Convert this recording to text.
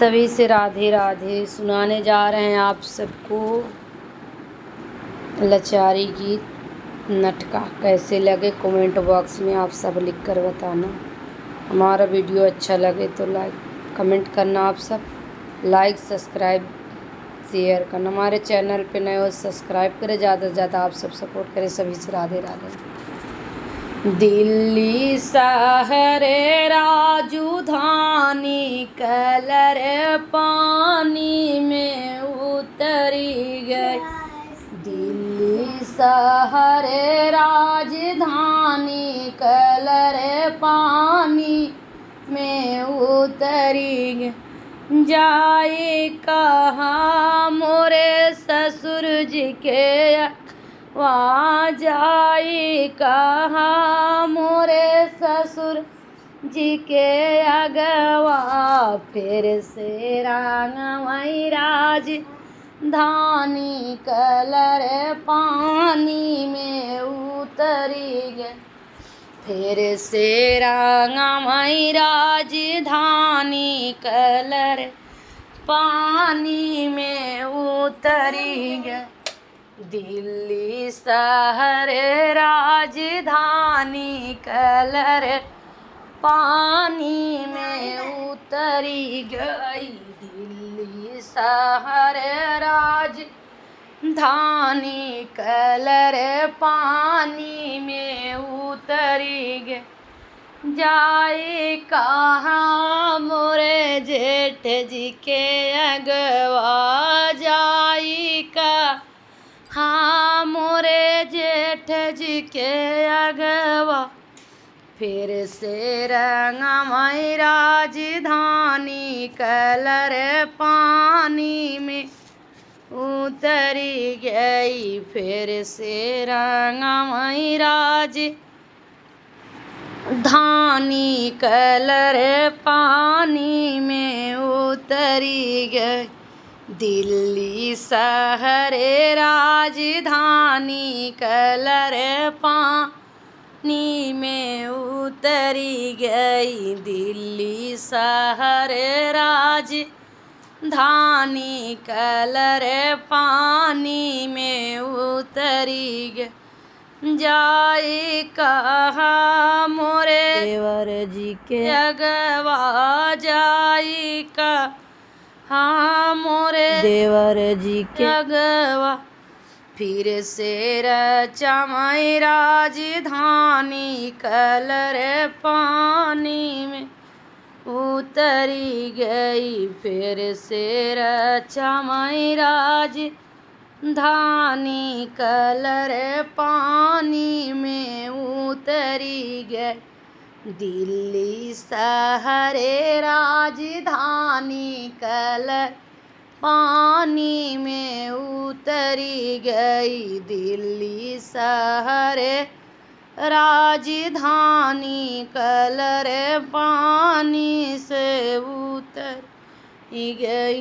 सभी से राधे राधे। सुनाने जा रहे हैं आप सबको लाचारी गीत नटका। कैसे लगे कमेंट बॉक्स में आप सब लिख कर बताना। हमारा वीडियो अच्छा लगे तो लाइक कमेंट करना, आप सब लाइक सब्सक्राइब शेयर करना। हमारे चैनल पे नए हो सब्सक्राइब करें, ज़्यादा से ज़्यादा आप सब सपोर्ट करें। सभी से राधे राधे। दिल्ली शहरे राजधानी कलर पानी में उतरी गई। दिल्ली शहरे राजधानी कलर पानी में उतरी गई। जाए कहाँ मोरे ससुर जी के वहाँ जाई कहाँ मोरे ससुर जी के अगवा। फिर से रांगमई राजधानी कलर पानी में उतरी गए। फिर से रांगमई राजधानी कलर पानी में उतरी गए। दिल्ली शहर राजधानी कलर पानी में उतरी गई। दिल्ली शहर राजधानी कलर पानी में उतरी गई। जाए कहाँ मोरे जेठ जी के अगवा। जाई का हाँ मोरे जेठ जी के अगवा। फिर से रंगमई राजधानी कलर पानी में उतरी गई। फिर से रंगमई राजधानी कलर पानी में उतरी गई। दिल्ली शहर राजधानी कलर पानी में उतरी गई। दिल्ली शहर राजधानी कलर पानी में उतरी गई। जाए कहाँ मोरे देवर जी के अगवा। जाई का हाँ मोरे देवर जी के अगवा। फिर से रचमई राजधानी कलर पानी में उतरी गई। फिर से रचमई राजधानी कलर पानी में उतरी गई। दिल्ली शहर राजधानी कलर पानी में उतरी गई। दिल्ली शहर राजधानी कलर पानी से उतरी गई।